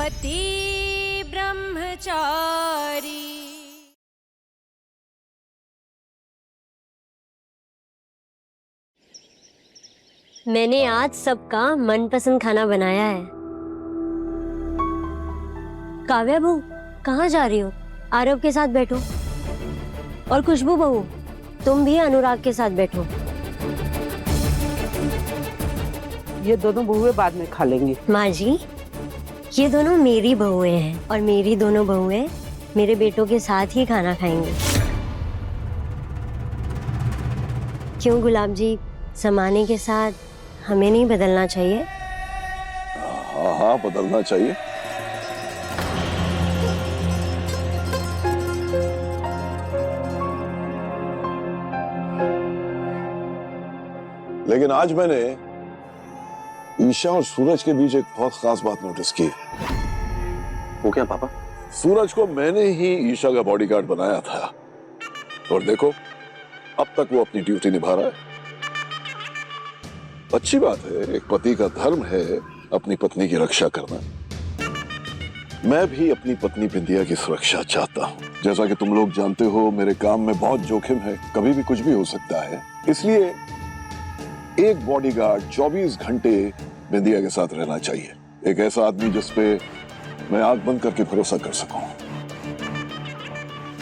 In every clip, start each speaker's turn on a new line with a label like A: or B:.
A: पति ब्रह्मचारी।
B: मैंने आज सबका मनपसंद खाना बनाया है। काव्या बहू, कहाँ जा रही हो? आरव के साथ बैठो। और खुशबू बहू, तुम भी अनुराग के साथ बैठो।
C: ये दोनों बहुएं बाद में खा लेंगी।
B: माँ जी, ये दोनों मेरी बहुएं हैं और मेरी दोनों बहुएं मेरे बेटों के साथ ही खाना खाएंगी। क्यों गुलाब जी, जमाने के साथ हमें नहीं बदलना चाहिए?
D: हाँ हाँ, बदलना चाहिए। लेकिन आज मैंने ईशा और सूरज के बीच एक बहुत खास बात नोटिस की।
E: वो क्या पापा?
D: सूरज को मैंने ही ईशा का बॉडीगार्ड बनाया था और देखो अब तक वो अपनी ड्यूटी निभा रहा है। अच्छी बात है, एक पति का धर्म है अपनी पत्नी की रक्षा करना। मैं भी अपनी पत्नी बिंदिया की सुरक्षा चाहता हूँ। जैसा कि तुम लोग जानते हो, मेरे काम में बहुत जोखिम है, कभी भी कुछ भी हो सकता है। इसलिए एक बॉडीगार्ड 24 घंटे बिंदिया के साथ रहना चाहिए। एक ऐसा आदमी जिस पे मैं आंख बंद करके भरोसा कर सकूं।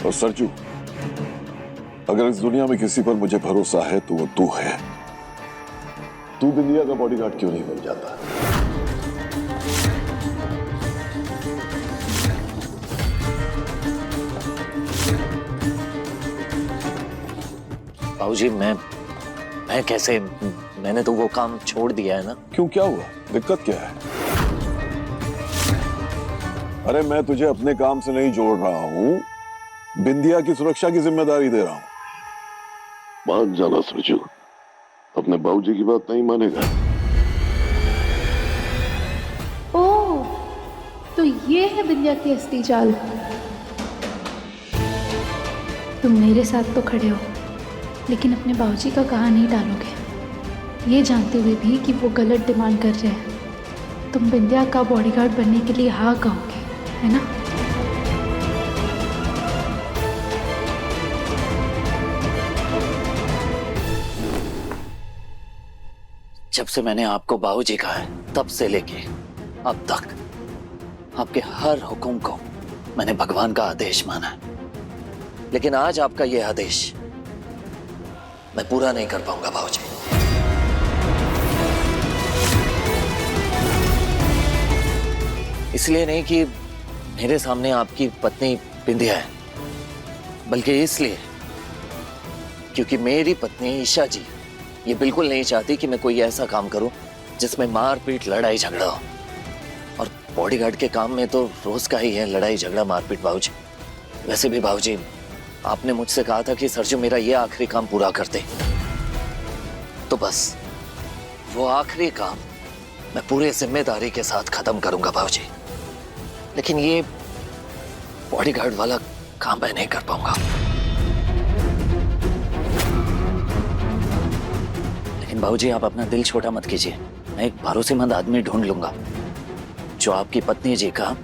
D: और सरजू, अगर इस दुनिया में किसी पर मुझे भरोसा है तो वो तू है। तू बिंदिया का बॉडीगार्ड क्यों नहीं बन जाता?
E: बाबूजी, मैं कैसे? मैंने तो वो काम छोड़ दिया है ना।
D: क्यों, क्या हुआ? दिक्कत क्या है? अरे मैं तुझे अपने काम से नहीं जोड़ रहा हूं, बिंदिया की सुरक्षा की जिम्मेदारी दे रहा हूं। मान जाना सरजू, अपने बाबूजी की बात नहीं मानेगा।
F: ओह, तो ये है बिंदिया की असली चाल। तुम मेरे साथ तो खड़े हो, लेकिन अपने बाबूजी का कहा नहीं डालोगे, ये जानते हुए भी कि वो गलत डिमांड कर रहे हैं। तुम बिंदिया का बॉडीगार्ड बनने के लिए हाँ कहोगे, है ना?
E: जब से मैंने आपको बाबूजी कहा है, तब से लेके अब तक आपके हर हुक्म को मैंने भगवान का आदेश माना है। लेकिन आज आपका यह आदेश मैं पूरा नहीं कर पाऊंगा बाबूजी। इसलिए नहीं कि मेरे सामने आपकी पत्नी बिंदिया है, बल्कि इसलिए क्योंकि मेरी पत्नी ईशा जी ये बिल्कुल नहीं चाहती कि मैं कोई ऐसा काम करूं जिसमें मारपीट लड़ाई झगड़ा हो। और बॉडीगार्ड के काम में तो रोज का ही है लड़ाई झगड़ा मारपीट बाबूजी। वैसे भी बाबूजी, आपने मुझसे कहा था कि सरजू मेरा ये आखिरी काम पूरा कर दे, तो बस वो आखिरी काम मैं पूरे जिम्मेदारी के साथ खत्म करूंगा बाबूजी। लेकिन ये बॉडीगार्ड वाला काम मैं नहीं कर पाऊंगा। लेकिन बाबूजी, आप अपना दिल छोटा मत कीजिए। मैं एक भरोसेमंद आदमी ढूंढ लूंगा जो आपकी पत्नी जी का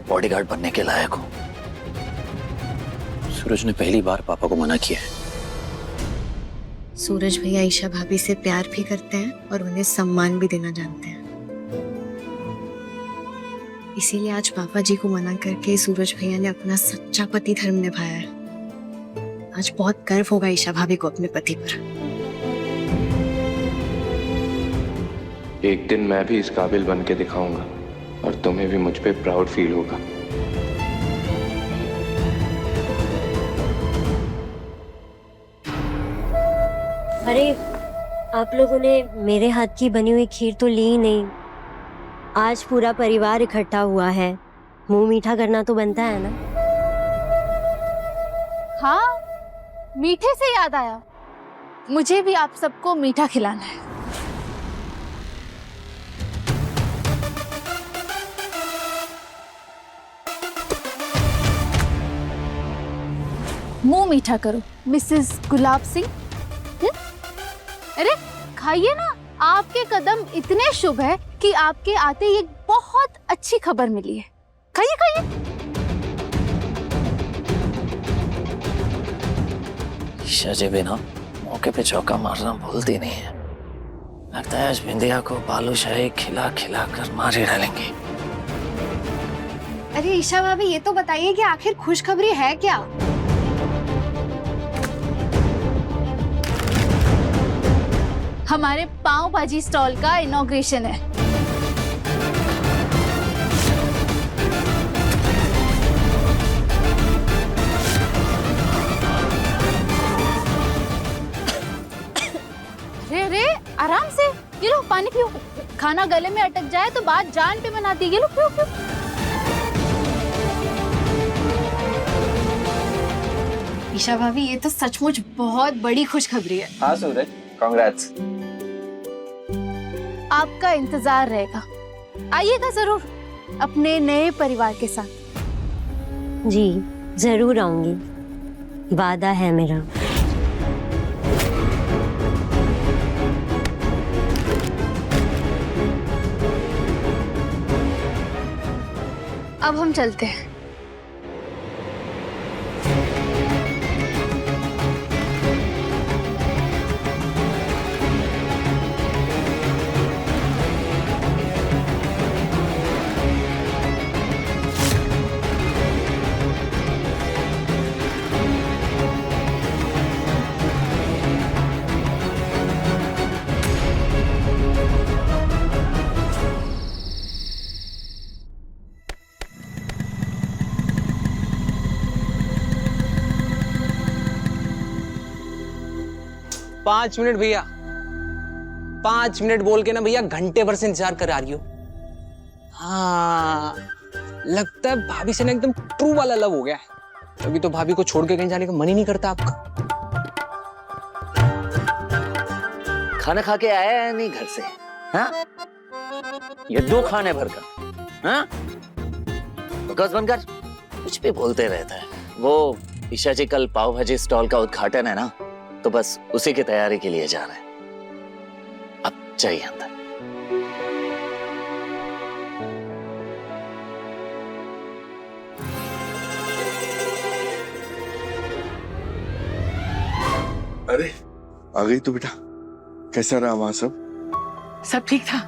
E: बॉडीगार्ड बनने के लायक हो।
G: सूरज ने पहली बार पापा को मना किया है।
H: सूरज भैया ईशा भाभी से प्यार भी करते हैं और उन्हें सम्मान भी देना जानते हैं। इसीलिए आज पापा जी को मना करके सूरज भैया ने अपना सच्चा पति धर्म निभाया है। आज बहुत गर्व होगा ईशा भाभी को अपने पति पर।
I: एक दिन मैं भी इस काबिल बन के दिखाऊंगा और तुम्हें भी मुझ पे प्राउड फील होगा।
B: अरे, आप लोगों ने मेरे हाथ की बनी हुई खीर तो ली ही नहीं। आज पूरा परिवार इकट्ठा हुआ है, मुंह मीठा करना तो बनता है ना।
F: हाँ, मीठे से याद आया, मुझे भी आप सबको मीठा खिलाना है। मुंह मीठा करो मिसेस गुलाब सिंह। अरे खाइए ना, आपके कदम इतने शुभ है कि आपके आते ही एक बहुत अच्छी खबर मिली है। खाइए खाइए।
E: ईशा जी भी ना मौके पे चौका मारना भूलती नहीं है। लगता है आज बिंदिया को बालूशाही खिला खिला कर मार ही डालेंगे।
H: अरे ईशा भाभी, ये तो बताइए कि आखिर खुशखबरी है क्या?
F: हमारे पाव भाजी स्टॉल का इनॉग्रेशन है। अरे आराम से, ये लो पानी पियो। खाना गले में अटक जाए तो बात जान पे बनाती है। ये लो पियो पियो।
H: ईशा भाभी, ये तो सचमुच बहुत बड़ी खुशखबरी है।
I: हाँ सूरज, कांग्रेट्स।
F: आपका इंतजार रहेगा, आइएगा जरूर अपने नए परिवार के साथ।
B: जी जरूर आऊंगी, वादा है मेरा।
F: अब हम चलते हैं।
G: पांच मिनट भैया, 5 मिनट बोल के ना भैया घंटे भर से इंतजार कर आ रही हो। हाँ, लगता है भाभी से ना एकदम ट्रू वाला लव हो गया है। अभी तो भाभी को छोड़ के कहीं जाने का मन ही नहीं करता आपका।
E: खाना खा के आया है नहीं घर से? हाँ, ये 2 खाने भर का। हाँ, बकवास बंद कर, कुछ भी बोलते रहता है। वो ईशा जी कल पाव भाजी स्टॉल का उद्घाटन है ना, तो बस उसी की तैयारी के लिए जा रहे हैं। अब चाहिए अंदर।
D: अरे आ गई तू बेटा, कैसा रहा वहां सब?
C: सब ठीक था।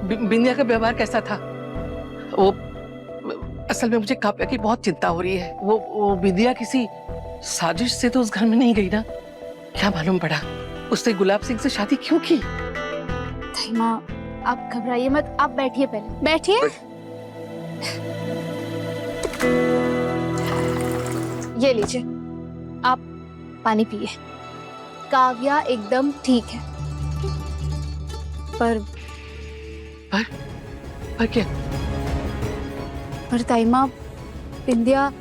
C: बिंदिया का व्यवहार कैसा था? वो असल में मुझे काव्या की बहुत चिंता हो रही है। वो बिंदिया किसी साजिश से तो उस घर में नहीं गई ना? क्या मालूम पड़ा उसने गुलाब सिंह से शादी क्यों की?
F: माँ आप घबराइए मत, आप बैठिए, पहले बैठिए। ये लीजिए, आप पानी पिए। काव्या एकदम ठीक है। पर
C: क्या?
F: पर ताईमा, बिंदिया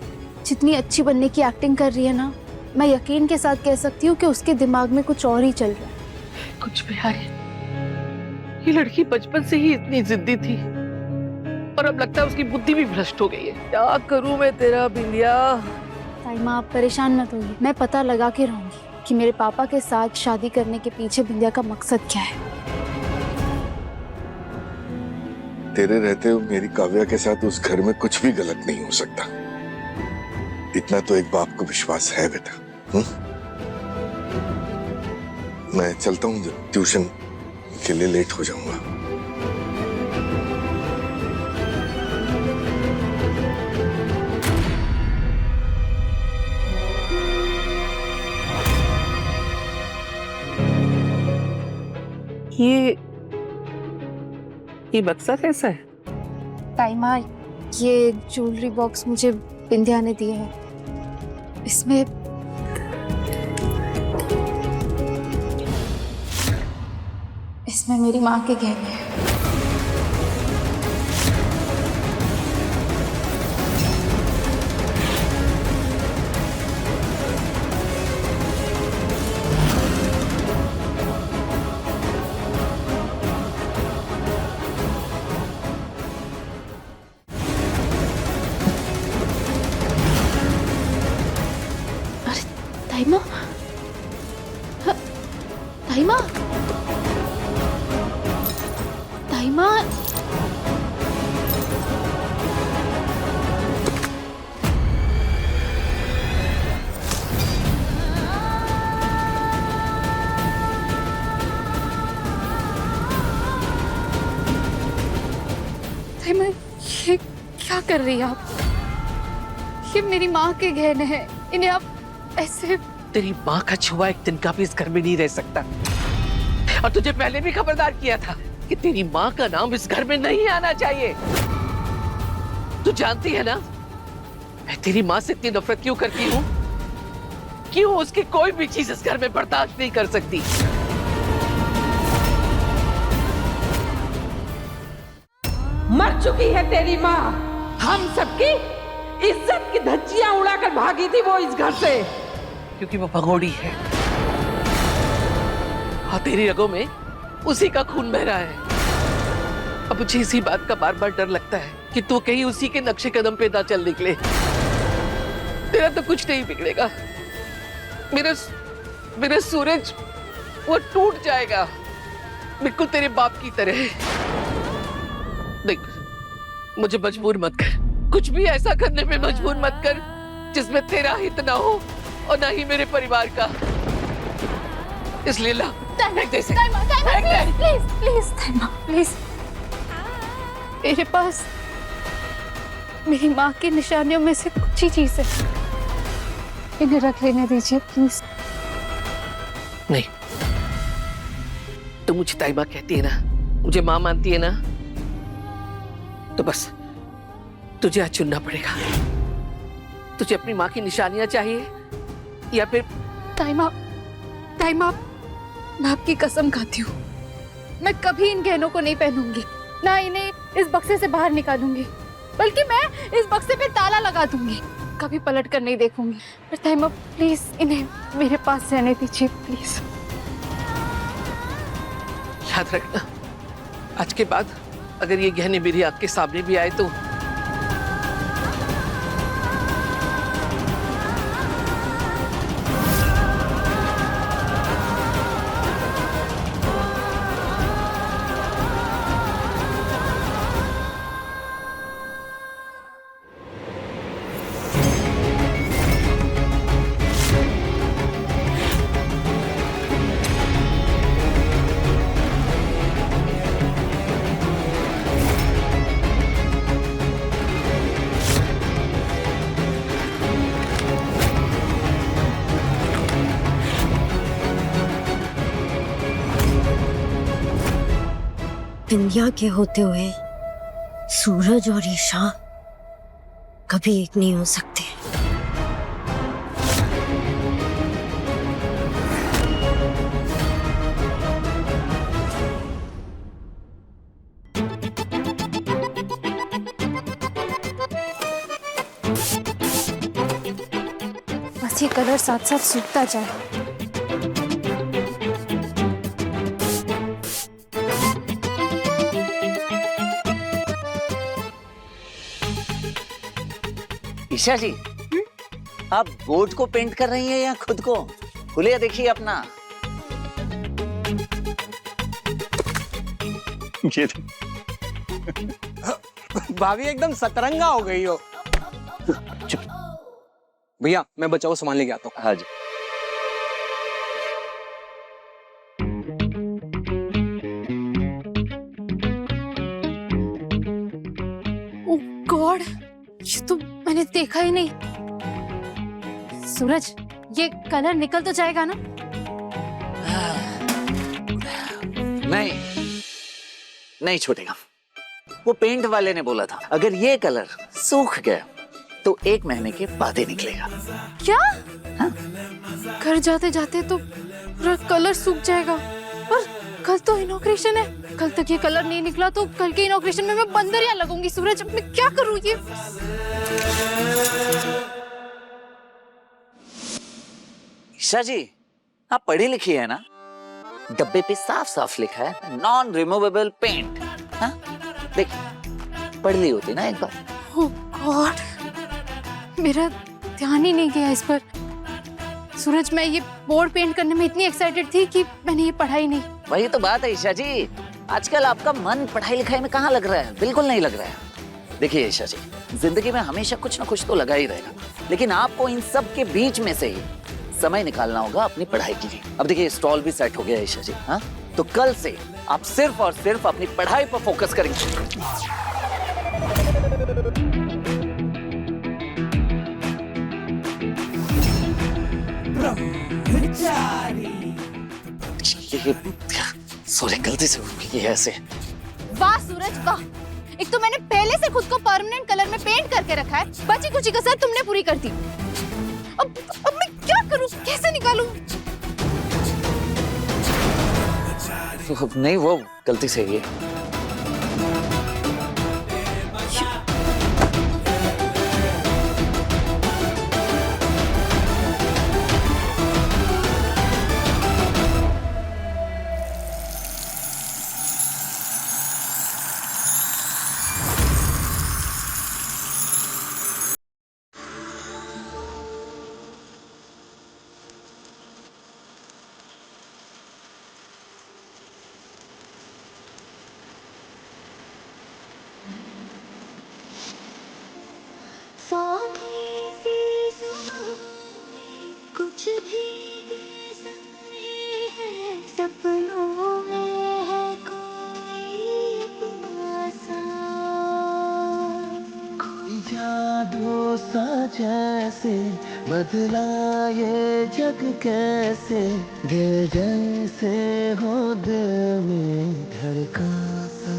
F: जितनी अच्छी बनने की एक्टिंग कर रही है ना, मैं यकीन के साथ कह सकती हूँ कि उसके दिमाग में कुछ और ही चल रहा है।
C: कुछ भी है, ये लड़की बचपन से ही इतनी जिद्दी थी और अब लगता है उसकी बुद्धि भी भ्रष्ट हो गई है। क्या करूं मैं तेरा बिंदिया?
F: ताईमा आप परेशान मत होइए, मैं पता लगा के रहूंगी कि मेरे पापा के साथ शादी करने के पीछे बिंदिया का मकसद क्या है।
D: तेरे रहते हुए मेरी काव्या के साथ उस घर में कुछ भी गलत नहीं हो सकता। इतना तो एक बाप को विश्वास है बेटा। मैं चलता हूँ, ट्यूशन के लिए लेट हो जाऊंगा।
C: ये बक्सा कैसा है?
F: ताईमा, ये ज्वेलरी बॉक्स मुझे बिंदिया ने दिया है। इसमें मेरी माँ के गहने हैं। ताईमा, ताईमा, ताईमा, तैमा, ये क्या कर रही हैं आप? ये मेरी माँ के गहने हैं, इन्हें आप ऐसे...
C: तेरी माँ का छुआ एक दिन का भी इस घर में नहीं रह सकता। और तुझे पहले भी खबरदार किया था कि तेरी माँ का नाम इस घर में नहीं आना चाहिए। तू जानती है ना मैं तेरी माँ से इतनी नफरत क्यों करती हूँ? क्यों उसकी कोई भी चीज इस घर में बर्दाश्त नहीं कर सकती।
J: मर चुकी है तेरी माँ। हम सबकी इज्जत की धज्जियां उड़ाकर भागी थी वो इस घर से।
C: क्योंकि वो भगोड़ी है और तेरी रगों में उसी का खून बह रहा है। अब मुझे इसी बात का बार बार डर लगता है कि तू कहीं उसी के नक्शे कदम पे ना चल निकले। तेरा तो कुछ नहीं बिगड़ेगा। मेरा सूरज वो टूट जाएगा बिल्कुल तेरे बाप की तरह। देख, मुझे मजबूर मत कर, कुछ भी ऐसा करने में मजबूर मत कर जिसमें तेरा हित ना हो और ना ही मेरे परिवार का। इसलिए ला, फेंक दे इसे।
F: Please Taima, please. मेरे पास मेरी माँ की निशानियों में से कुछ ही चीज है, इन्हें रख लेने दीजिए प्लीज।
C: नहीं, तू मुझे ताइमा कहती है ना, मुझे माँ मानती है ना, तो बस तुझे आज चुनना पड़ेगा। तुझे अपनी माँ की निशानियां चाहिए या फिर...
F: ताइमा, मैं आपकी कसम खाती हूँ, मैं कभी इन गहनों को नहीं पहनूंगी, ना इन्हें इस बक्से से बाहर निकालूंगी, बल्कि मैं इस बक्से पे ताला लगा दूंगी, कभी पलट कर नहीं देखूंगी। पर ताइमा प्लीज इन्हें मेरे पास रहने दीजिए प्लीज।
C: याद रखना, आज के बाद अगर ये गहने मेरी आंख के सामने भी आए तो...
B: बिंदिया के होते हुए सूरज और ईशा कभी एक नहीं हो सकते।
F: बस ये कलर साथ साथ सूखता जाए।
E: ईशा जी, आप बोर्ड को पेंट कर रही हैं या खुद को? खुलिया देखिए अपना।
G: ये भाभी एकदम सतरंगा हो गई हो। भैया मैं बचाओ सामान लेके आता हूँ।
E: हाँ जी।
F: ओह गॉड, ये तो मैंने देखा ही नहीं। सूरज, ये कलर निकल तो जाएगा ना?
E: नहीं छूटेगा। वो पेंट वाले ने बोला था अगर ये कलर सूख गया तो 1 महीने के बाद ही निकलेगा।
F: क्या?
E: हाँ?
F: घर जाते जाते तो पूरा कलर सूख जाएगा। और कल तो इनॉग्रेशन है, कल तक ये कलर नहीं निकला तो कल के इनॉग्रेशन में मैं बंदरियां लगूंगी। सूरज, अब मैं क्या करूँ ये?
E: ईशा जी, आप पढ़ी लिखी है ना? डब्बे पे साफ साफ लिखा है नॉन रिमूवेबल पेंट। हाँ? देखिए, पढ़ ली होती ना एक बार।
F: ओह गॉड, मेरा ध्यान ही नहीं गया इस पर। सूरज, मैं ये बोर्ड पेंट करने में इतनी एक्साइटेड थी कि मैंने ये पढ़ा ही नहीं।
E: वही तो बात है ईशा जी, आजकल आपका मन पढ़ाई लिखाई में कहाँ लग रहा है? बिल्कुल नहीं लग रहा है। देखिए ईशा जी, जिंदगी में हमेशा कुछ ना कुछ तो लगा ही रहेगा, लेकिन आपको इन सब के बीच में से ही समय निकालना होगा अपनी पढ़ाई के लिए। अब देखिए स्टॉल भी सेट हो गया ईशा जी। हाँ, तो कल से आप सिर्फ और सिर्फ अपनी पढ़ाई पर फोकस करेंगे। सॉरी, गलती से हो गई है ऐसे।
K: वाह सूरज वाह, एक तो मैंने पहले से खुद को परमानेंट कलर में पेंट करके रखा है, बची कुची कसर तुमने पूरी कर दी। अब मैं क्या करूं, कैसे निकालूं?
E: नहीं, वो गलती से ही है।
B: कुछ भी सपनों में है कोई अपना सा, कोई जादू सा जैसे बदला ये जग कैसे, दिल जैसे हो दिल में धड़का सा।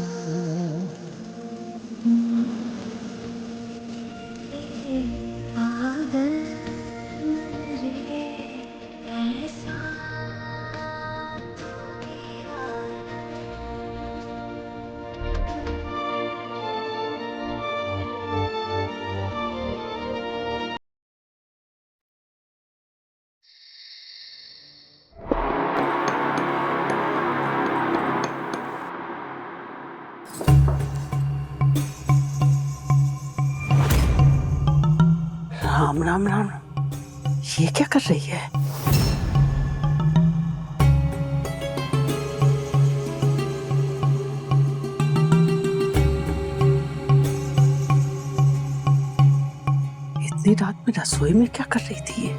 C: राम राम राम, ये क्या कर रही है? इतनी रात में रसोई में क्या कर रही थी ये?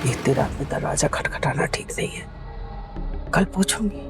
C: इतनी रात में दरवाजा खटखटाना ठीक नहीं है, कल पूछूंगी।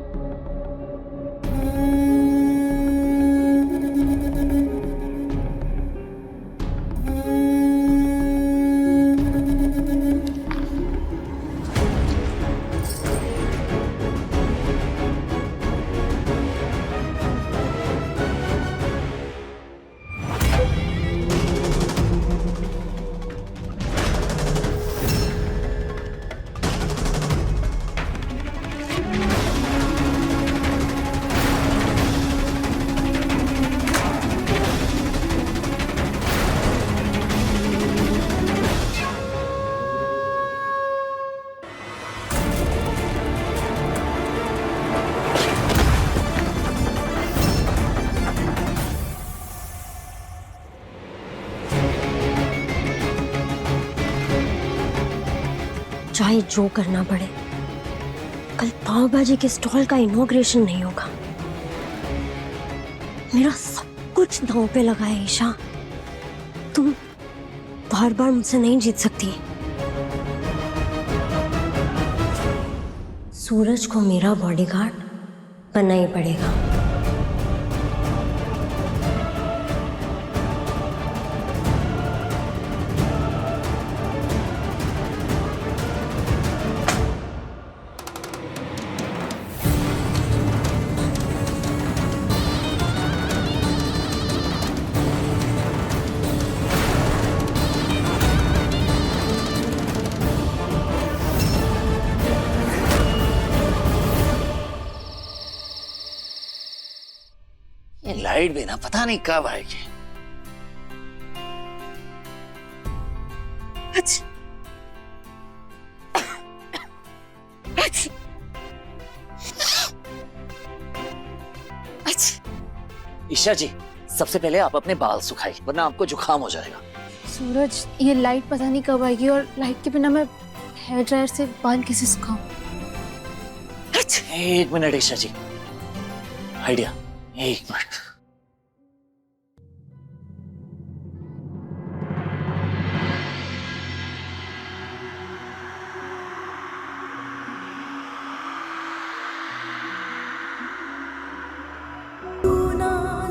B: चाहे जो करना पड़े, कल पाव भाजी के स्टॉल का इनॉग्रेशन नहीं होगा। मेरा सब कुछ दांव पे लगा है ईशा, तुम बार बार मुझसे नहीं जीत सकती। सूरज को मेरा बॉडीगार्ड बनना ही पड़ेगा।
E: लाइट भी ना पता नहीं कब आएगी। ईशा जी, सबसे पहले आप अपने बाल सुखाइए, वरना आपको जुकाम हो जाएगा।
F: सूरज, ये लाइट पता नहीं कब आएगी और लाइट के बिना मैं हेयर ड्रायर से बाल कैसे सुखाऊं?
E: एक मिनट ईशा जी, आइडिया, एक मिनट।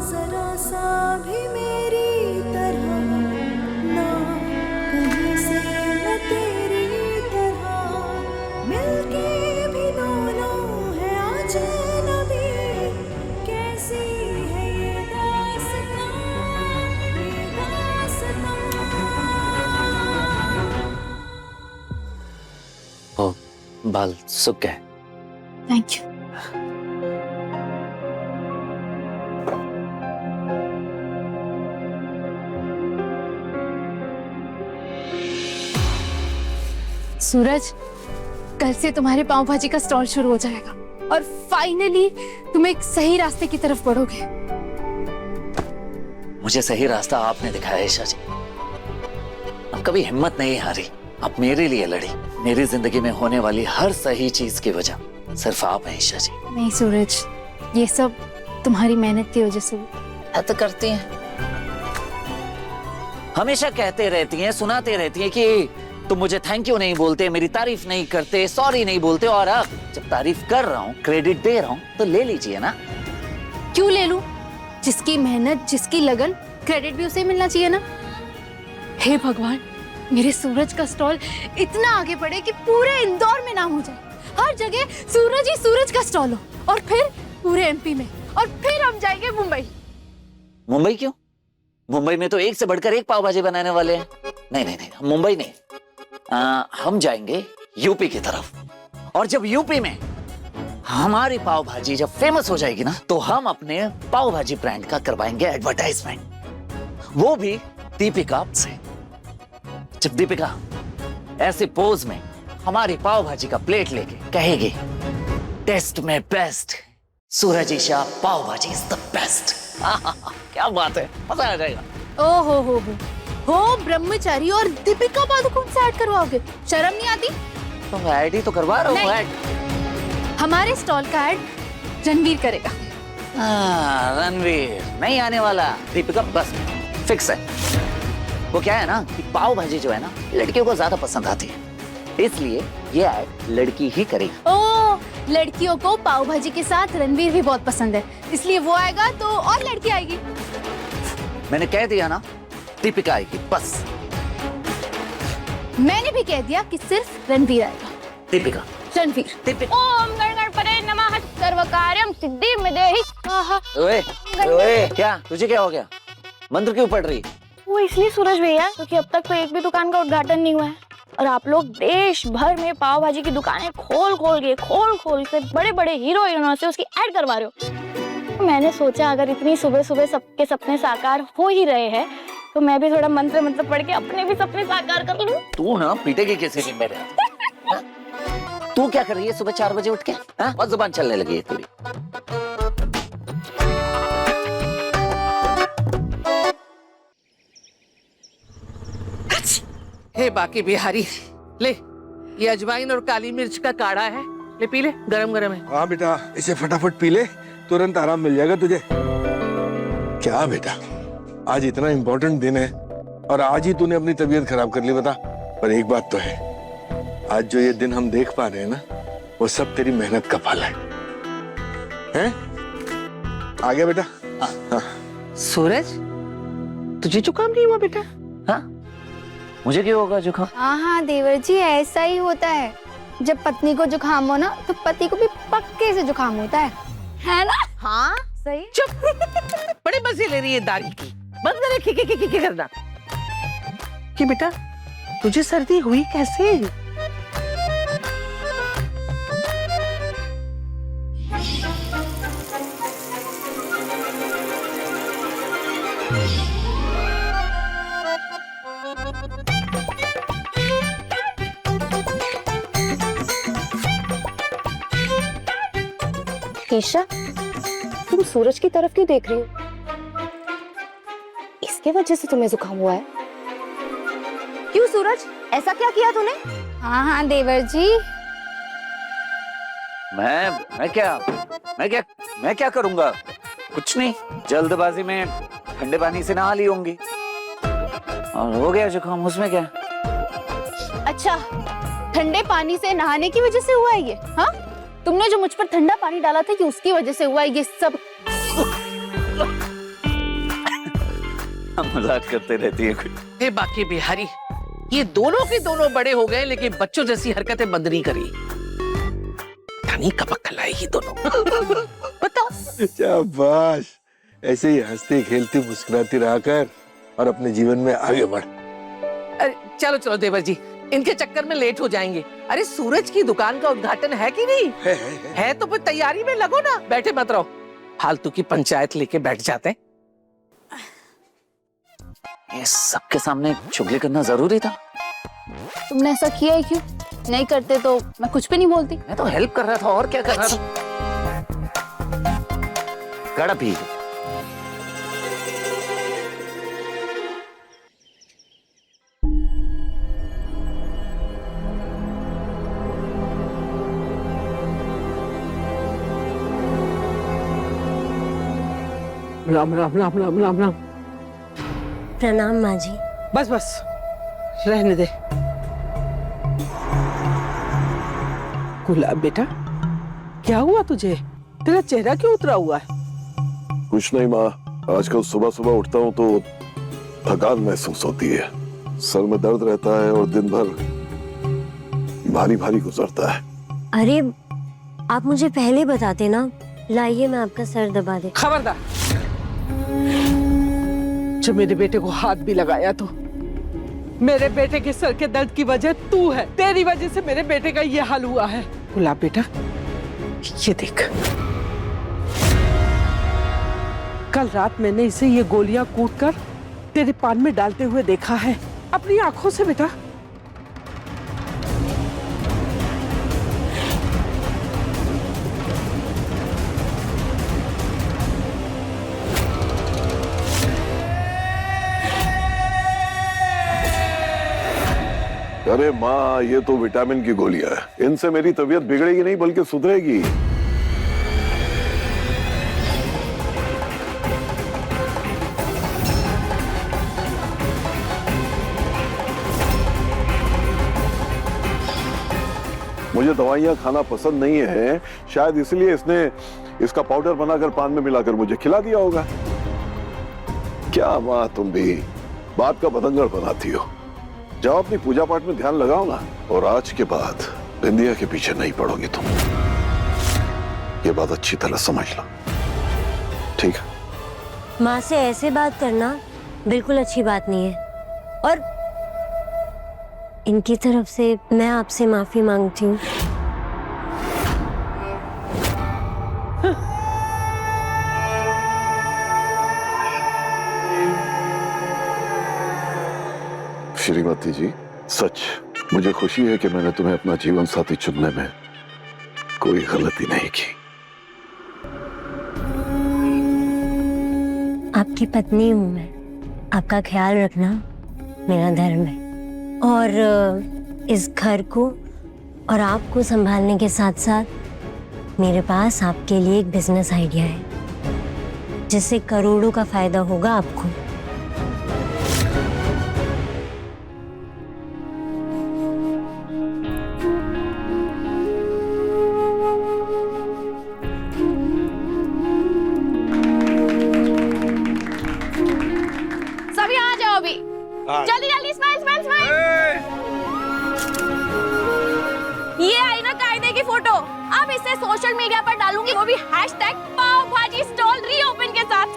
A: जरा सा भी मेरी तरह ना, कहीं से न तेरी तरह, मिलके भी दोनों है अजनबी, कैसी है ये दास्तां, ये दास्तां।
E: ओ, बाल सूख गए।
K: Thank you. सूरज, कल से तुम्हारे पाव भाजी का स्टॉल शुरू हो जाएगा और फाइनली तुम एक सही रास्ते की तरफ बढ़ोगे।
E: मुझे सही रास्ता आपने दिखाया ईशा जी। अब कभी हिम्मत नहीं हारी, अब मेरे लिए लड़ी। मेरी जिंदगी में होने वाली हर सही चीज की वजह सिर्फ आप हैं ईशा जी।
K: नहीं सूरज, ये सब तुम्हारी मेहनत की वजह से हुआ।
E: तो करती हैं, हमेशा कहते रहती हैं, सुनाते रहती हैं कि तुम मुझे थैंक यू नहीं बोलते, मेरी तारीफ नहीं करते, सॉरी नहीं बोलते, और अब जब तारीफ कर रहा हूँ, क्रेडिट दे रहा हूँ, तो ले लीजिए ना।
K: क्यों ले लूं? जिसकी मेहनत, जिसकी लगन, क्रेडिट भी उसे मिलना चाहिए ना। हे भगवान, मेरे सूरज का स्टॉल इतना आगे बढ़े कि पूरे इंदौर में नाम हो जाए, हर जगह सूरज ही सूरज का स्टॉल हो, और फिर पूरे एमपी में, और फिर हम जाएंगे मुंबई।
E: मुंबई क्यों? मुंबई में तो एक से बढ़कर एक पाव भाजी बनाने वाले हैं। नहीं नहीं नहीं, मुंबई नहीं, हम जाएंगे यूपी की तरफ, और जब यूपी में हमारी पाव भाजी जब फेमस हो जाएगी ना, तो हम अपने पाव भाजी ब्रांड का करवाएंगे एडवर्टाइजमेंट, वो भी दीपिका से। जब दीपिका ऐसे पोज में हमारी पाव भाजी का प्लेट लेके कहेगी, टेस्ट में बेस्ट, सूरज ईशा पाव भाजी इज द बेस्ट। क्या बात है, मजा आ जाएगा।
K: ओ हो ब्रह्मचारी और दीपिका पादुकोण से ऐड करवाओगे? शर्म नहीं आती?
E: तो ऐड ही तो करवा रहा हूँ। ऐड
K: हमारे स्टॉल का ऐड रणवीर करेगा।
E: रणवीर नहीं आने वाला, दीपिका बस फिक्स है। वो क्या है ना कि पाव भाजी जो है ना, लड़कियों को ज्यादा पसंद आती है, इसलिए ये ऐड लड़की ही करेगी।
K: ओ, लड़कियों को पाव भाजी के साथ रणवीर भी बहुत पसंद है, इसलिए वो आएगा तो और लड़की आएगी।
E: मैंने कह दिया ना, दीपिका आएगी बस।
K: मैंने भी कह दिया कि सिर्फ रणवीर आएगा।
E: दीपिका,
K: रणवीर।
E: दीपिका।
K: ओम गणगणपते नमः सर्वकार्यं सिद्धिर्मेदेहि स्वाहा।
E: ओए, ओए, क्या तुझे क्या हो गया? मंत्र क्यों पढ़ रही?
L: वो इसलिए सूरज भैया क्योंकि अब तक तो एक भी दुकान का उद्घाटन नहीं हुआ है, और आप लोग देश भर में पाव भाजी की दुकानें खोल खोल के बड़े बड़े हीरो हीरोइनों से उसकी ऐड करवा रहे हो। मैंने सोचा अगर इतनी सुबह सुबह सबके सपने साकार हो ही रहे हैं, तो मैं भी थोड़ा मंत्र पढ़ के अपने भी सपने साकार कर लूं।
E: तू ना पीटेगी किसी दिन मेरे हाथ। तू क्या कर रही है सुबह 4 बजे उठ के? बहुत जुबान चलने लगी है तेरी।
C: हे बाकी बिहारी, ले ये अजवाइन और काली मिर्च का काढ़ा है, ले पी ले, गरम गरम है।
M: हाँ बेटा, इसे फटाफट पी ले, तुरंत आराम मिल जाएगा तुझे। क्या बेटा, आज इतना इम्पोर्टेंट दिन है और आज ही तूने अपनी तबीयत खराब कर ली, बता। पर एक बात तो है, आज जो ये दिन हम देख पा रहे हैं ना, वो सब तेरी मेहनत का फल है। हैं? आ गया बेटा? हाँ।
C: सूरज, तुझे जुकाम नहीं हुआ बेटा?
E: हाँ, मुझे क्यों होगा जुकाम?
L: हाँ देवर जी, ऐसा ही होता है। जब पत्नी को जुकाम हो ना, तो पति को भी पक्के से जुकाम होता है ना?
K: हाँ सही।
C: चुप, बड़े मजे ले रही है दारी की, बंद करे की करना। कि बेटा तुझे सर्दी हुई कैसे?
L: ईशा, तुम सूरज की तरफ क्यों देख रही हो? इसके वजह से तुम्हें जुकाम हुआ है?
K: क्यों सूरज, ऐसा क्या किया तूने?
L: हाँ देवर जी।
E: मैं क्या मैं क्या करूंगा? कुछ नहीं, जल्दबाजी में ठंडे पानी से नहा ली होंगी और हो गया जुकाम, उसमें क्या?
K: अच्छा, ठंडे पानी से नहाने की वजह से हुआ है ये? हाँ, तुमने जो मुझ पर ठंडा पानी डाला था कि उसकी वजह से हुआ है ये सब?
E: मजाक करते रहती है कुछ।
C: हे बाकी बिहारी, ये दोनों के दोनों बड़े हो गए लेकिन बच्चों जैसी हरकतें बंद नहीं करी। पता नहीं कब अक्ल आएगी दोनों। बताओ।
M: शाबाश, ऐसे ही हंसती खेलती मुस्कुराती रहा कर और अपने जीवन में आगे बढ़।
C: अरे चलो चलो देवर जी, इनके चक्कर में लेट हो जाएंगे। अरे सूरज की दुकान का उद्घाटन है कि नहीं? है तो फिर तैयारी में लगो ना, बैठे मत रहो, फालतू की पंचायत लेके बैठ जाते हैं।
E: ये सबके सामने चुगली करना जरूरी था?
K: तुमने ऐसा किया है क्यों? नहीं करते तो मैं कुछ भी नहीं बोलती।
E: मैं तो हेल्प कर रहा था, और क्या कर रहा था? कड़ा पी।
J: राम राम राम राम राम राम।
B: प्रणाम माँ जी।
J: बस बस रहने दे। गुलाब बेटा, क्या हुआ तुझे? तेरा चेहरा क्यों उतरा हुआ है?
D: कुछ नहीं माँ, आजकल सुबह सुबह उठता हूँ तो थकान महसूस होती है, सर में दर्द रहता है और दिन भर भारी भारी गुजरता है।
B: अरे आप मुझे पहले बताते ना, लाइए मैं आपका सर दबा दे।
J: खबरदार, जब मेरे बेटे को हाथ भी लगाया तो मेरे बेटे के सर के दर्द की वजह तू है। तेरी वजह से मेरे बेटे का ये हाल हुआ है। गुलाब बेटा, ये देख, कल रात मैंने इसे ये गोलियां कूटकर तेरे पान में डालते हुए देखा है अपनी आंखों से बेटा।
D: अरे माँ, ये तो विटामिन की गोलियां है, इनसे मेरी तबीयत बिगड़ेगी नहीं बल्कि सुधरेगी। मुझे दवाइयां खाना पसंद नहीं है, शायद इसलिए इसने इसका पाउडर बनाकर पान में मिलाकर मुझे खिला दिया होगा। क्या माँ, तुम भी बात का बतंगड़ बनाती हो। जाओ अपनी पूजा पाठ में ध्यान लगाओ ना, और आज के बाद बिंदिया के पीछे नहीं पड़ोगी तुम। ये बात अच्छी तरह समझ लो, ठीक है?
B: माँ से ऐसे बात करना बिल्कुल अच्छी बात नहीं है, और इनकी तरफ से मैं आपसे माफी मांगती हूँ।
D: श्रीमती जी, सच मुझे खुशी है कि मैंने तुम्हें अपना जीवन साथी चुनने में कोई गलती नहीं की।
B: आपकी पत्नी हूँ मैं, आपका ख्याल रखना मेरा धर्म है, और इस घर को और आपको संभालने के साथ साथ मेरे पास आपके लिए एक बिजनेस आइडिया है जिससे करोड़ों का फायदा होगा आपको।
K: सभी आ जाओ अभी, जल्दी जल्दी, स्माइल स्माइल स्माइल। ये आई ना कायदे की फोटो, अब इसे सोशल मीडिया पर डालूंगी, वो भी हैशटैग पाव भाजी स्टॉल रीओपन के साथ।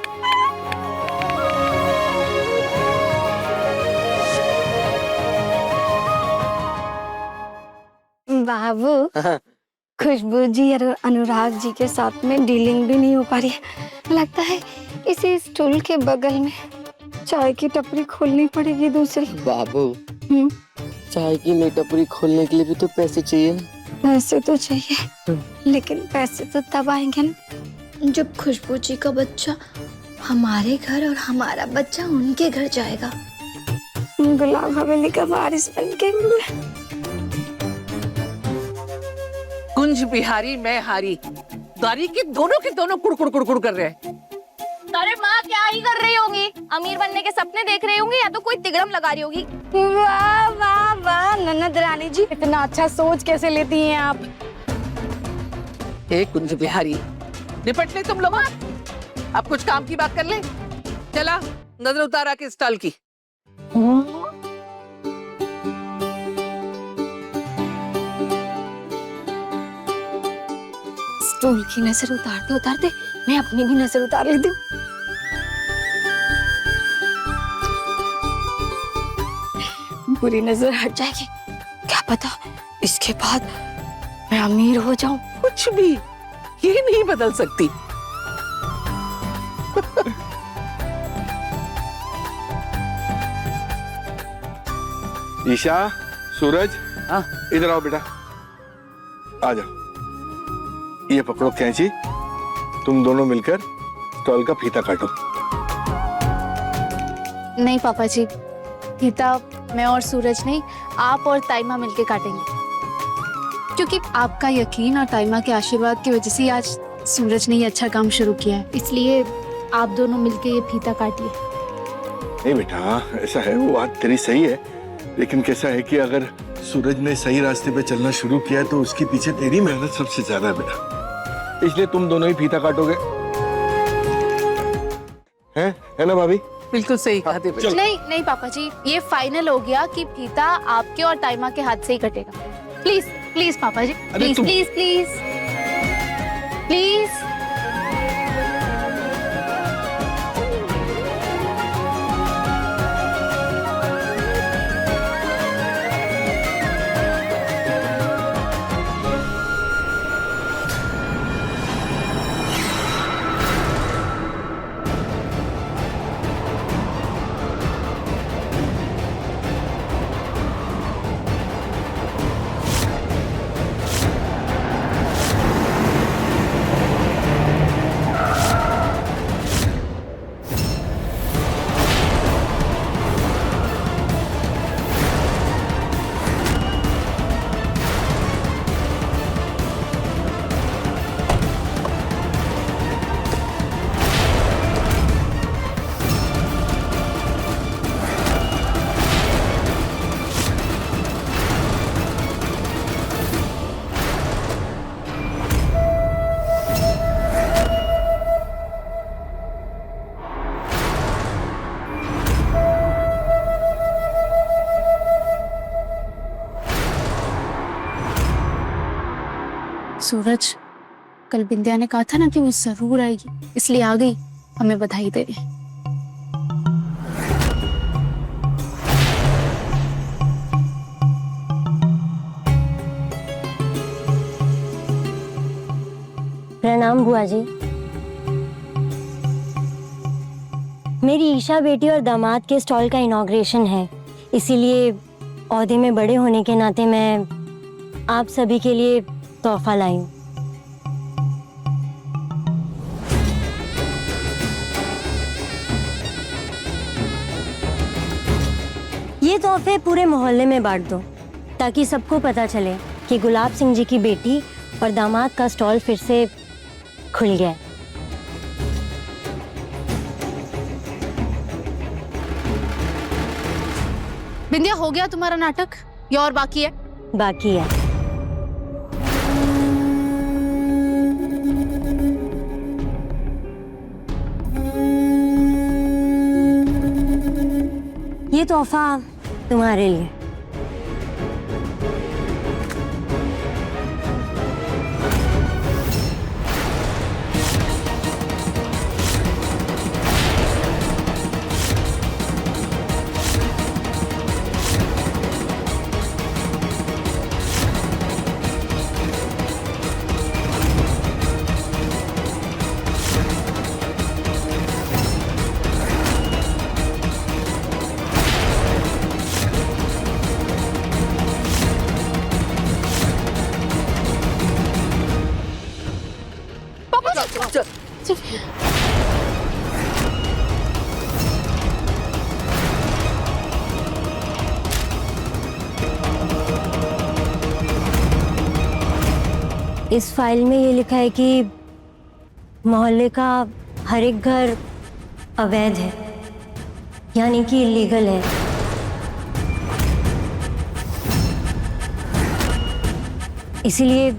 L: बाबू, खुशबू जी और अनुराग जी के साथ में डीलिंग भी नहीं हो पा रही है। लगता है इसी स्टूल के बगल में चाय की टपरी खोलनी पड़ेगी दूसरी।
N: बाबू, चाय की नई टपरी खोलने के लिए भी तो पैसे चाहिए ना।
L: पैसे तो चाहिए, लेकिन पैसे तो तब आएंगे ना जब खुशबू जी का बच्चा हमारे घर और हमारा बच्चा उनके घर जाएगा, गुलाब हवेली का वारिस बनके।
C: कुंज बिहारी मैं हारी, दारी की दोनों के दोनों कुड़कुड़ कुड़कुड़ कर रहे हैं।
L: अरे माँ क्या ही कर रही होंगी, अमीर बनने के सपने देख रही होंगी या तो कोई तिगड़म लगा रही होगी।
K: वाह वाह वाह ननद रानी जी, इतना अच्छा सोच कैसे लेती हैं आप।
C: हे कुंज बिहारी, निपट ले तुम लोग। अब कुछ काम की बात कर ले। चला नजर उतारा के स्टॉल की।
K: स्टूल की नजर उतारते उतारते मैं अपनी भी नजर उतार लेती हूँ। बुरी नजर हट जाएगी, क्या पता इसके बाद मैं अमीर हो जाऊं।
C: कुछ भी ये नहीं बदल सकती।
M: ईशा, सूरज,
E: हाँ?
M: इधर आओ बेटा, आ जाओ। ये पकड़ो कैंची, तुम दोनों मिलकर स्टॉल का फीता काटो।
F: नहीं पापा जी, फीता मैं और सूरज नहीं, आप और ताइमा मिलके काटेंगे, क्योंकि आपका यकीन और ताइमा के आशीर्वाद की वजह से आज सूरज ने ये अच्छा काम शुरू किया है, इसलिए आप दोनों मिलके ये फीता काटिए।
M: नहीं बेटा, ऐसा है, वो बात तेरी सही है, लेकिन कैसा है कि अगर सूरज ने सही रास्ते पे चलना शुरू किया तो उसके पीछे तेरी मेहनत सबसे ज्यादा है बेटा, इसलिए तुम दोनों ही फीता काटोगे। है ना भाभी?
C: बिल्कुल सही कहा थे बेटा।
F: नहीं नहीं पापा जी, ये फाइनल हो गया कि फीता आपके और ताइमा के हाथ से ही कटेगा। प्लीज प्लीज पापा जी, प्लीज प्लीज प्लीज प्लीज। सूरज, कल बिंदिया ने कहा था ना कि वो जरूर आएगी, इसलिए आ गई हमें बधाई देने।
B: प्रणाम बुआ जी। मेरी ईशा बेटी और दामाद के स्टॉल का इनॉग्रेशन है, इसीलिए ओहदे में बड़े होने के नाते मैं आप सभी के लिए तोहफा लाई हूँ। ये तोहफे पूरे मोहल्ले में बांट दो ताकि सबको पता चले कि गुलाब सिंह जी की बेटी और दामाद का स्टॉल फिर से खुल गया।
F: बिंदिया, हो गया तुम्हारा नाटक या और बाकी है?
B: बाकी है। ये तोहफा तुम्हारे लिए। इस फाइल में ये लिखा है कि मोहल्ले का हर एक घर अवैध है, यानी कि इलीगल है। इसीलिए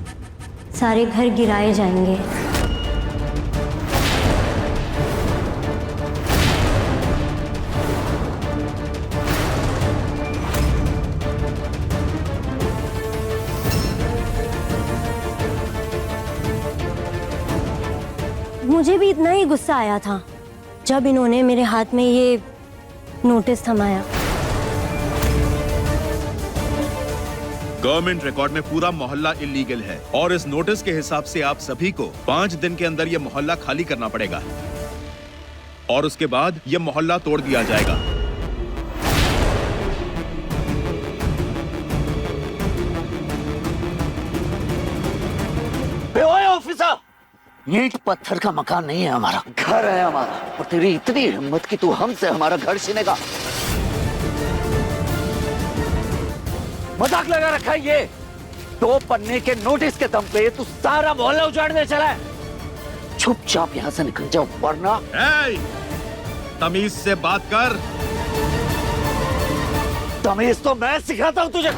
B: सारे घर गिराए जाएंगे। मुझे भी इतना ही गुस्सा आया था जब इन्होंने मेरे हाथ में ये नोटिस थमाया।
O: गवर्नमेंट रिकॉर्ड में पूरा मोहल्ला इलीगल है और इस नोटिस के हिसाब से आप सभी को 5 दिन के अंदर यह मोहल्ला खाली करना पड़ेगा और उसके बाद यह मोहल्ला तोड़ दिया जाएगा।
E: ओए ऑफिसर, ईंट पत्थर का मकान नहीं है हमारा, घर है हमारा। और तेरी इतनी हिम्मत कि तू हमसे हमारा घर छीनेगा? मजाक लगा रखा है ये? 2 पन्ने के नोटिस के दम पे तू सारा मोहल्ला उजाड़ने चला है। चुपचाप यहां से निकल जाओ वरना।
O: तमीज से बात कर।
E: तमीज तो मैं सिखाता हूं तुझे।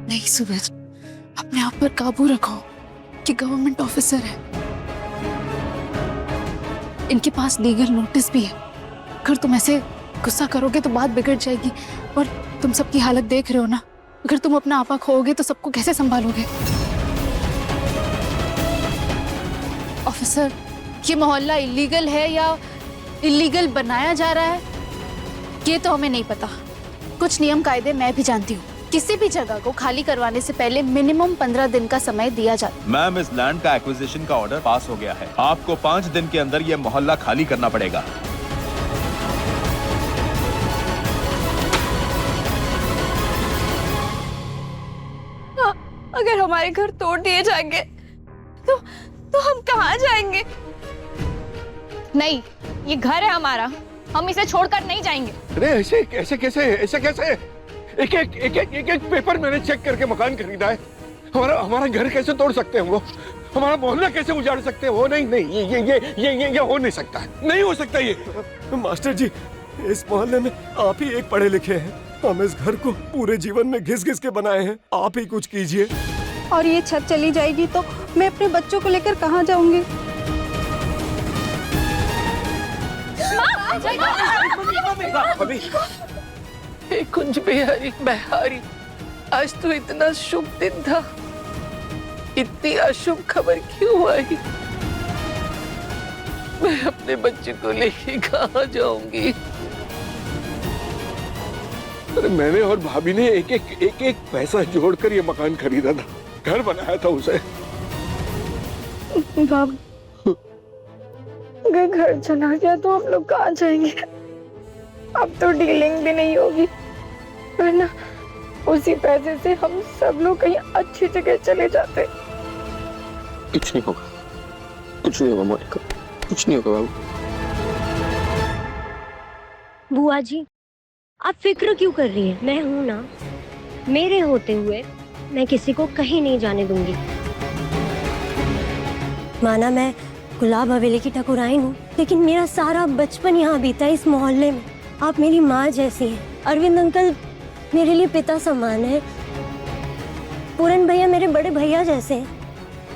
F: नहीं सूरज, अपने आप पर काबू रखो कि गवर्नमेंट ऑफिसर है, इनके पास लीगल नोटिस भी है। अगर तुम ऐसे गुस्सा करोगे तो बात बिगड़ जाएगी। और तुम सबकी हालत देख रहे हो ना, अगर तुम अपना आपा खोओगे तो सबको कैसे संभालोगे? ऑफिसर, ये मोहल्ला इलीगल है या इलीगल बनाया जा रहा है ये तो हमें नहीं पता। कुछ नियम कायदे मैं भी जानती हूँ। किसी भी जगह को खाली करवाने से पहले मिनिमम 15 दिन का समय दिया जाता है।
O: मैम, इस लैंड का एक्विजिशन का ऑर्डर पास हो गया है। आपको 5 दिन के अंदर यह मोहल्ला खाली करना पड़ेगा।
L: अगर हमारे घर तोड़ दिए जाएंगे तो हम कहाँ जाएंगे? नहीं, ये घर है हमारा, हम इसे छोड़कर नहीं जाएंगे।
M: अरे ऐसे कैसे? एक पेपर मैंने चेक करके मकान खरीदा है। हमारा घर कैसे तोड़ सकते हैं वो? हमारा मोहल्ला कैसे उजाड़ सकते हैं वो? नहीं, ये हो नहीं सकता, नहीं हो सकता ये।
P: मास्टर जी, इस मोहल्ले में आप ही एक पढ़े लिखे हैं। हम इस घर को पूरे जीवन में घिस के बनाए हैं। आप ही कुछ कीजिए।
K: और ये छत चली जाएगी तो मैं अपने बच्चों को लेकर कहाँ जाऊंगी?
C: कुंज बिहारी, आज तो इतना शुभ दिन था, इतनी अशुभ खबर क्यों आई? मैं अपने बच्चे को लेके कहाँ जाऊंगी?
M: अरे मैंने और भाभी ने एक पैसा जोड़कर ये मकान खरीदा था, घर बनाया था उसे।
L: अगर घर चला गया तो हम लोग कहाँ जाएंगे? अब तो डीलिंग भी नहीं होगी, वरना उसी पैसे से हम सब लोग कहीं अच्छी जगह चले जाते।
I: कुछ नहीं होगा, कुछ नहीं होगा मोनिका, कुछ नहीं होगा बाबू।
B: बुआ जी, आप फिक्र क्यों कर रही हैं? मैं हूं ना। मेरे होते हुए मैं किसी को कहीं नहीं जाने दूंगी। माना मैं गुलाब हवेली की ठकुराइन हूँ, लेकिन मेरा सारा बचपन यहाँ बीता इस मोहल्ले में। आप मेरी माँ जैसी हैं। अरविंद अंकल मेरे लिए पिता समान है। पूरन भैया मेरे बड़े भैया जैसे हैं।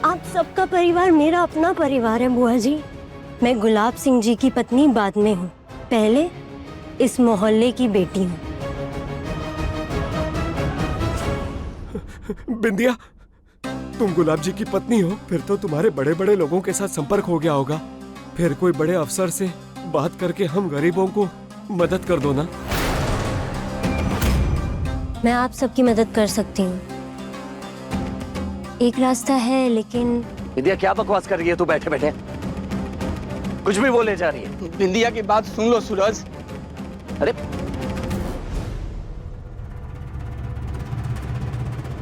B: आप सबका परिवार मेरा अपना परिवार है बुआ जी। मैं गुलाब सिंह जी की पत्नी बाद में हूँ, पहले इस मोहल्ले की बेटी हूँ।
P: बिंदिया, तुम गुलाब जी की पत्नी हो, फिर तो तुम्हारे बड़े बड़े लोगों के साथ संपर्क हो गया होगा। फिर कोई बड़े अफसर से बात करके हम गरीबों को मदद कर दो ना।
B: मैं आप सबकी मदद कर सकती हूँ। एक रास्ता है, लेकिन
E: विद्या क्या बकवास कर रही है तू बैठे बैठे? कुछ भी बोले जा रही है।
G: बिंदिया की बात सुन लो सूरज।
E: अरे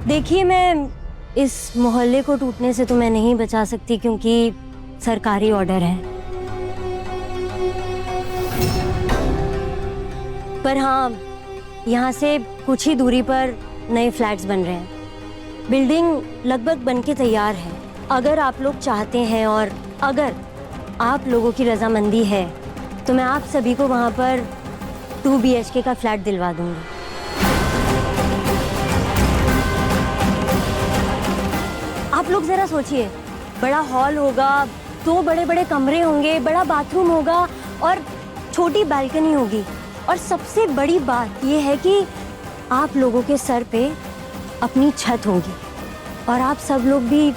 B: देखिए, मैं इस मोहल्ले को टूटने से तो मैं नहीं बचा सकती क्योंकि सरकारी ऑर्डर है, पर हाँ, यहाँ से कुछ ही दूरी पर नए फ्लैट्स बन रहे हैं। बिल्डिंग लगभग बनके तैयार है। अगर आप लोग चाहते हैं और अगर आप लोगों की रजामंदी है तो मैं आप सभी को वहाँ पर 2 BHK का फ्लैट दिलवा दूंगी। आप लोग जरा सोचिए, बड़ा हॉल होगा, 2 बड़े-बड़े कमरे होंगे, बड़ा बाथरूम होगा और छोटी बालकनी होगी। और सबसे बड़ी बात यह है कि आप लोगों के सर पे अपनी छत होगी और आप सब लोग भी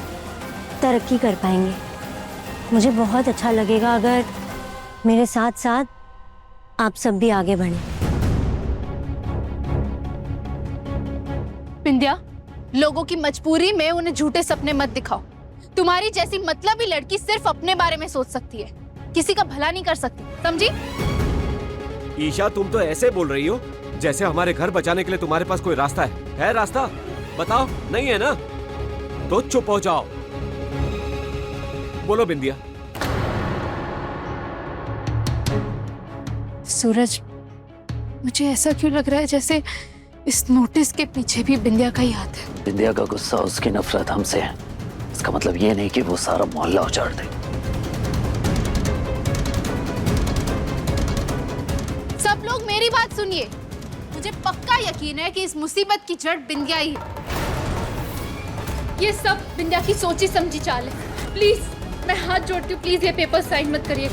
B: तरक्की कर पाएंगे। मुझे बहुत अच्छा लगेगा अगर मेरे साथ साथ आप सब भी आगे बढ़ें।
K: बिंदिया, लोगों की मजबूरी में उन्हें झूठे सपने मत दिखाओ। तुम्हारी जैसी मतलबी लड़की सिर्फ अपने बारे में सोच सकती है, किसी का भला नहीं कर सकती, समझी?
P: ईशा, तुम तो ऐसे बोल रही हो जैसे हमारे घर बचाने के लिए तुम्हारे पास कोई रास्ता है रास्ता? बताओ, नहीं है ना? तो चुप हो जाओ। बोलो बिंदिया।
K: सूरज, मुझे ऐसा क्यों लग रहा है जैसे इस नोटिस के पीछे भी बिंदिया का ही हाथ है।
E: बिंदिया का गुस्सा, उसकी नफरत हमसे है। इसका मतलब ये नहीं कि वो सारा मोहल्ला उजाड़ दे।
K: सब लोग मेरी बात सुनिए। मुझे पक्का यकीन है कि इस मुसीबत की जड़ बिंदिया ही है। ये सब बिंदिया की सोची समझी चाल है। प्लीज, मैं हाथ जोड़ती हूँ, प्लीज ये पेपर साइन मत करिए।